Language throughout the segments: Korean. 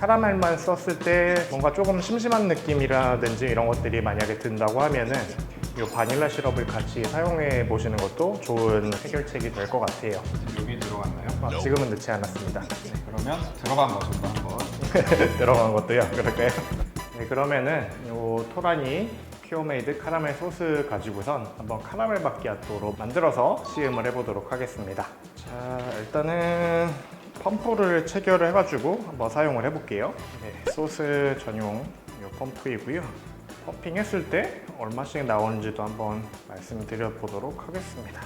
카라멜만 썼을 때 뭔가 조금 심심한 느낌이라든지 이런 것들이 만약에 든다고 하면은 이 바닐라 시럽을 같이 사용해 보시는 것도 좋은 해결책이 될 것 같아요. 여기 들어갔나요? 지금은 넣지 않았습니다. 그러면 들어간 버전도 한번. 들어간 것도요. 그럴까요? 네, 그러면은 이 토라니 퓨어메이드 카라멜 소스 가지고선 한번 카라멜 마키아토로 만들어서 시음을 해보도록 하겠습니다. 자, 일단은 펌프를 체결을 해가지고 한번 사용을 해볼게요. 네, 소스 전용 이 펌프이고요. 펌핑했을 때 얼마씩 나오는지도 한번 말씀드려 보도록 하겠습니다.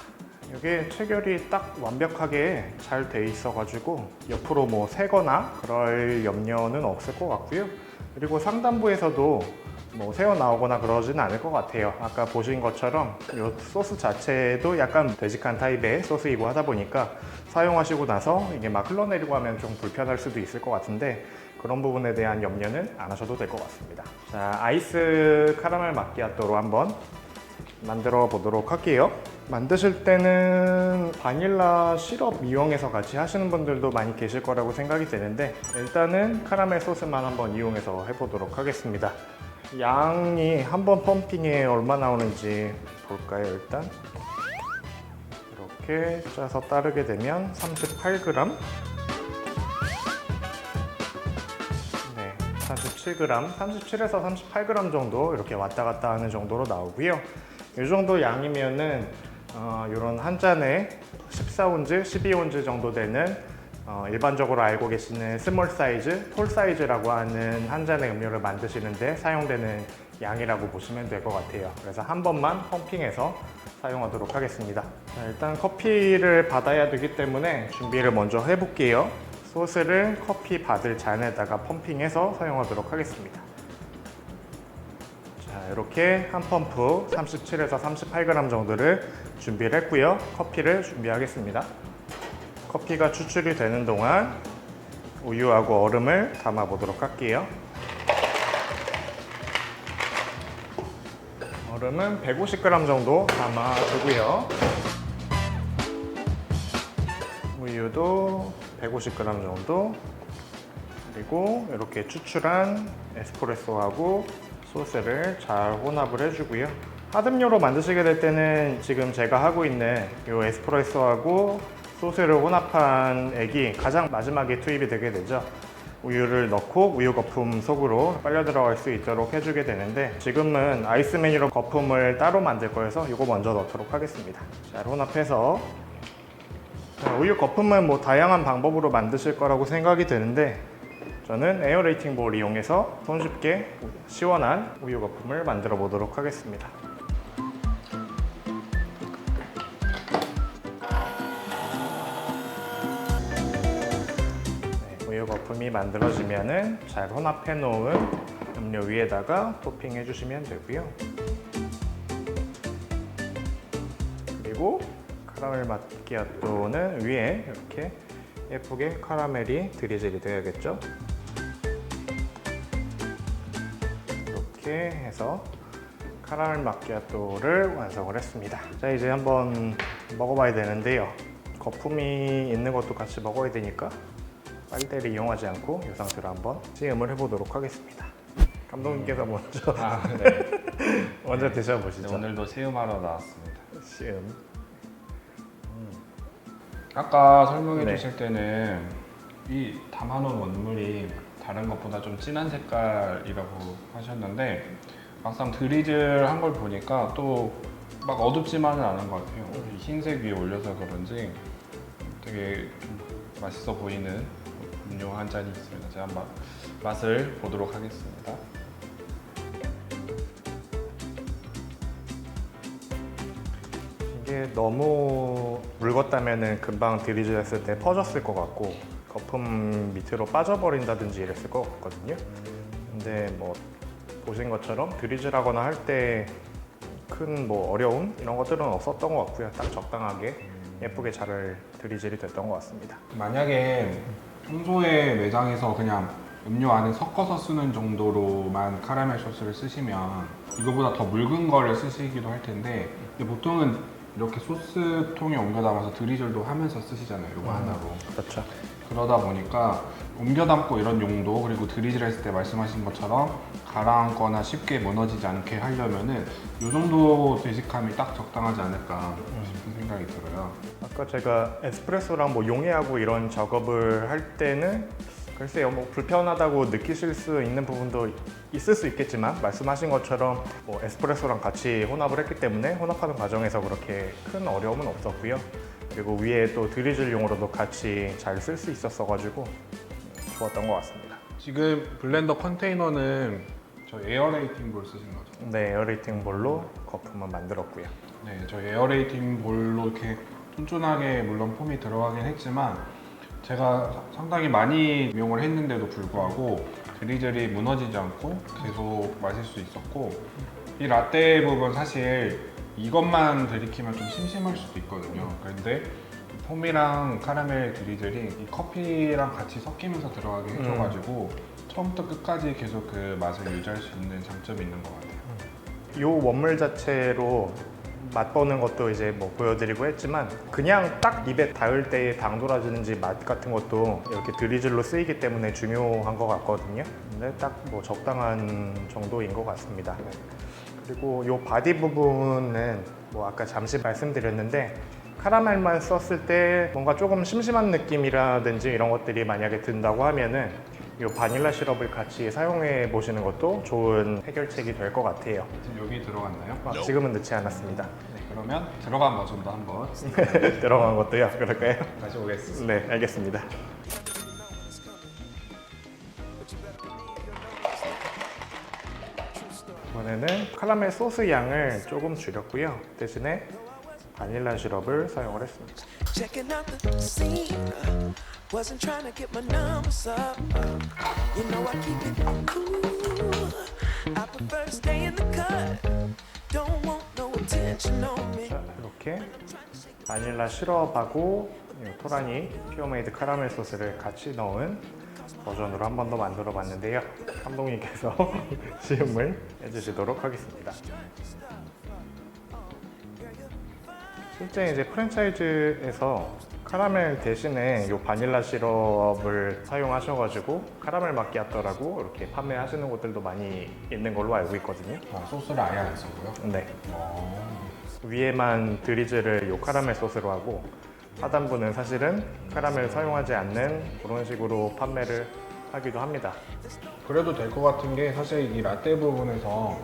이게 체결이 딱 완벽하게 잘 돼 있어가지고 옆으로 뭐 새거나 그럴 염려는 없을 것 같고요. 그리고 상단부에서도 뭐 새어 나오거나 그러지는 않을 것 같아요. 아까 보신 것처럼 이 소스 자체도 약간 되직한 타입의 소스이고 하다 보니까 사용하시고 나서 이게 막 흘러내리고 하면 좀 불편할 수도 있을 것 같은데 그런 부분에 대한 염려는 안 하셔도 될 것 같습니다. 자, 아이스 카라멜 마키아토로 한번 만들어 보도록 할게요. 만드실 때는 바닐라 시럽 이용해서 같이 하시는 분들도 많이 계실 거라고 생각이 되는데 일단은 카라멜 소스만 한번 이용해서 해보도록 하겠습니다. 양이 한 번 펌핑에 얼마 나오는지 볼까요? 일단 이렇게 짜서 따르게 되면 38g, 네, 37g, 37에서 38g 정도 이렇게 왔다 갔다 하는 정도로 나오고요. 이 정도 양이면은 이런 한 잔에 14온즈, 12온즈 정도 되는 일반적으로 알고 계시는 스몰 사이즈, 톨 사이즈라고 하는 한 잔의 음료를 만드시는데 사용되는 양이라고 보시면 될 것 같아요. 그래서 한 번만 펌핑해서 사용하도록 하겠습니다. 자, 일단 커피를 받아야 되기 때문에 준비를 먼저 해볼게요. 소스를 커피 받을 잔에다가 펌핑해서 사용하도록 하겠습니다. 자, 이렇게 한 펌프 37에서 38g 정도를 준비를 했고요. 커피를 준비하겠습니다. 커피가 추출이 되는 동안 우유하고 얼음을 담아 보도록 할게요. 얼음은 150g 정도 담아 두고요. 우유도 150g 정도, 그리고 이렇게 추출한 에스프레소하고 소스를 잘 혼합을 해주고요. 하드음료로 만드시게 될 때는 지금 제가 하고 있는 이 에스프레소하고 소스를 혼합한 액이 가장 마지막에 투입이 되게 되죠. 우유를 넣고 우유 거품 속으로 빨려 들어갈 수 있도록 해주게 되는데 지금은 아이스 메뉴로 거품을 따로 만들 거여서 이거 먼저 넣도록 하겠습니다. 잘 혼합해서 우유 거품은 뭐 다양한 방법으로 만드실 거라고 생각이 되는데 저는 에어레이팅 볼 이용해서 손쉽게 시원한 우유 거품을 만들어 보도록 하겠습니다. 우유 거품이 만들어지면은 잘 혼합해 놓은 음료 위에다가 토핑해 주시면 되고요. 그리고 카라멜 마키아토는 위에 이렇게 예쁘게 카라멜이 드리즐이 되어야겠죠. 이렇게 해서 카라멜 마키아토를 완성을 했습니다. 자, 이제 한번 먹어봐야 되는데요. 거품이 있는 것도 같이 먹어야 되니까 빨대를 이용하지 않고 이 상태로 한번 시음을 해보도록 하겠습니다. 감독님께서 먼저 네. 먼저 드셔보시죠. 네, 오늘도 시음하러 나왔습니다. 시음. 아까 설명해 네. 주실 때는 이 담아놓은 원물이 다른 것보다 좀 진한 색깔이라고 하셨는데 막상 드리즐 한 걸 보니까 또 막 어둡지만은 않은 것 같아요. 이 흰색 위에 올려서 그런지 되게 좀 맛있어 보이는 음료 한 잔이 있습니다. 제가 한번 맛을 보도록 하겠습니다. 이게 너무 묽었다면 금방 드리즐 했을 때 퍼졌을 것 같고 거품 밑으로 빠져버린다든지 이랬을 것 같거든요. 근데 뭐 보신 것처럼 드리즐하거나 할 때 큰 뭐 어려움 이런 것들은 없었던 것 같고요. 딱 적당하게 예쁘게 잘 드리즐이 됐던 것 같습니다. 만약에 평소에 매장에서 그냥 음료 안에 섞어서 쓰는 정도로만 카라멜 소스를 쓰시면 이거보다 더 묽은 거를 쓰시기도 할 텐데 근데 보통은 이렇게 소스통에 옮겨 담아서 드리즐도 하면서 쓰시잖아요. 이거 하나로. 그렇죠. 그러다 보니까 옮겨 담고 이런 용도, 그리고 드리즐 했을 때 말씀하신 것처럼 가라앉거나 쉽게 무너지지 않게 하려면은 이 정도 되직함이 딱 적당하지 않을까 싶은 생각이 들어요. 아까 제가 에스프레소랑 뭐 용해하고 이런 작업을 할 때는 글쎄요, 뭐 불편하다고 느끼실 수 있는 부분도 있을 수 있겠지만 말씀하신 것처럼 뭐 에스프레소랑 같이 혼합을 했기 때문에 혼합하는 과정에서 그렇게 큰 어려움은 없었고요. 그리고 위에 또 드리즐용으로도 같이 잘 쓸 수 있었어가지고 좋았던 것 같습니다. 지금 블렌더 컨테이너는 저 에어레이팅 볼 쓰신 거죠? 네, 에어레이팅 볼로 거품을 만들었고요. 네, 저 에어레이팅 볼로 이렇게 쫀쫀하게 물론 폼이 들어가긴 했지만 제가 상당히 많이 이용을 했는데도 불구하고 드리즐이 무너지지 않고 계속 마실 수 있었고, 이 라떼 부분 사실 이것만 들이키면 좀 심심할 수도 있거든요. 그런데 폼이랑 카라멜 드리즐이 이 커피랑 같이 섞이면서 들어가게 해줘가지고 처음부터 끝까지 계속 그 맛을 유지할 수 있는 장점이 있는 것 같아요. 이 원물 자체로 맛보는 것도 이제 뭐 보여드리고 했지만 그냥 딱 입에 닿을 때의 당돌아지는지 맛 같은 것도 이렇게 드리즐로 쓰이기 때문에 중요한 것 같거든요. 근데 딱 뭐 적당한 정도인 것 같습니다. 그리고 이 바디 부분은 뭐 아까 잠시 말씀드렸는데 카라멜만 썼을 때 뭔가 조금 심심한 느낌이라든지 이런 것들이 만약에 든다고 하면은 이 바닐라 시럽을 같이 사용해 보시는 것도 좋은 해결책이 될 것 같아요. 지금 여기 들어갔나요? 지금은 넣지 않았습니다. 네, 그러면 들어간 버전도 한번 들어간 것도요. 그럴까요? 다시 오겠습니다. 네, 알겠습니다. 이번에는 카라멜 소스 양을 조금 줄였고요. 대신에 바닐라 시럽을 사용을 했습니다. Checking out the scene. Wasn't trying to get my numbers up. You know I keep it cool. I prefer to stay in the cut. Don't want no attention on me. 자, 이렇게 바닐라 시럽하고 이 토라니 퓨어메이드 카라멜 소스를 같이 넣은 버전으로 한 번 더 만들어 봤는데요. 감독님께서 시음을 해주시도록 하겠습니다. 실제 이제 프랜차이즈에서 카라멜 대신에 이 바닐라 시럽을 사용하셔가지고 카라멜 마키아토라고 이렇게 판매하시는 곳들도 많이 있는 걸로 알고 있거든요. 소스를 아예 안 쓰고요. 네. 위에만 드리즐을 이 카라멜 소스로 하고 하단부는 사실은 카라멜 사용하지 않는 그런 식으로 판매를 하기도 합니다. 그래도 될 것 같은 게 사실 이 라떼 부분에서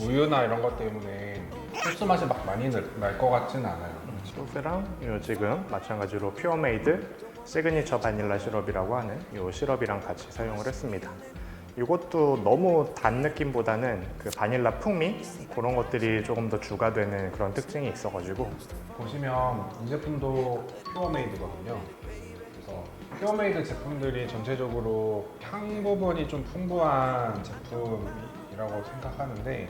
우유나 이런 것 때문에 소스 맛이 막 많이 날 것 같진 않아요. 소스랑 요 지금 마찬가지로 퓨어메이드 시그니처 바닐라 시럽이라고 하는 이 시럽이랑 같이 사용을 했습니다. 이것도 너무 단 느낌보다는 그 바닐라 풍미 그런 것들이 조금 더 주가되는 그런 특징이 있어가지고 보시면 이 제품도 퓨어메이드거든요. 그래서 퓨어메이드 제품들이 전체적으로 향 부분이 좀 풍부한 제품이라고 생각하는데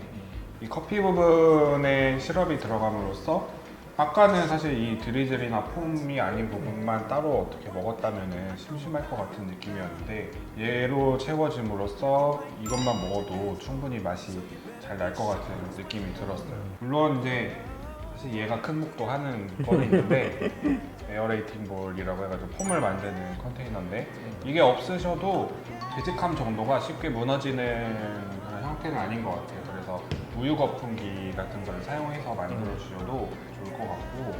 이 커피 부분에 시럽이 들어감으로써 아까는 사실 이 드리즐이나 폼이 아닌 부분만 따로 어떻게 먹었다면 심심할 것 같은 느낌이었는데 얘로 채워짐으로써 이것만 먹어도 충분히 맛이 잘 날 것 같은 느낌이 들었어요. 물론 이제 사실 얘가 큰 목도 하는 거는 있는데 에어레이팅 볼이라고 해가지고 폼을 만드는 컨테이너인데 이게 없으셔도 되직함 정도가 쉽게 무너지는 그런 형태는 아닌 것 같아요. 그래서 우유 거품기 같은 걸 사용해서 만들어 주셔도 좋을 것 같고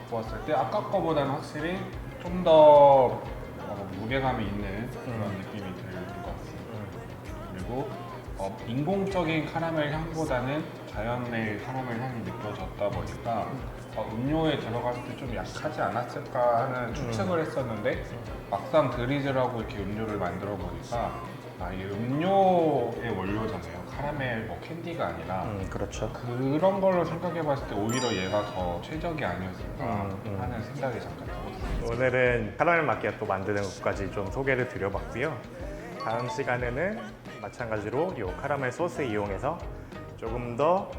보았을 때 아까 거보다는 확실히 좀 더 무게감이 있는 그런 느낌이 들 것 같습니다. 그리고 인공적인 카라멜 향보다는 자연의 카라멜 향이 느껴졌다 보니까 음료에 들어갔을 때 좀 약하지 않았을까 하는 추측을 했었는데 막상 드리즐하고 이렇게 음료를 만들어 보니까 이게 음료의 원료잖아요. 카라멜 뭐 캔디가 아니라 그렇죠. 그런 걸로 생각해 봤을 때 오히려 얘가 더 최적이 아니었을까 하는 생각이 잠깐 들었습니다. 오늘은 카라멜 마키아토 만드는 것까지 좀 소개를 드려봤고요. 다음 시간에는 마찬가지로 이 카라멜 소스 이용해서 조금 더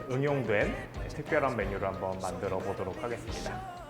응용된 특별한 메뉴를 한번 만들어 보도록 하겠습니다.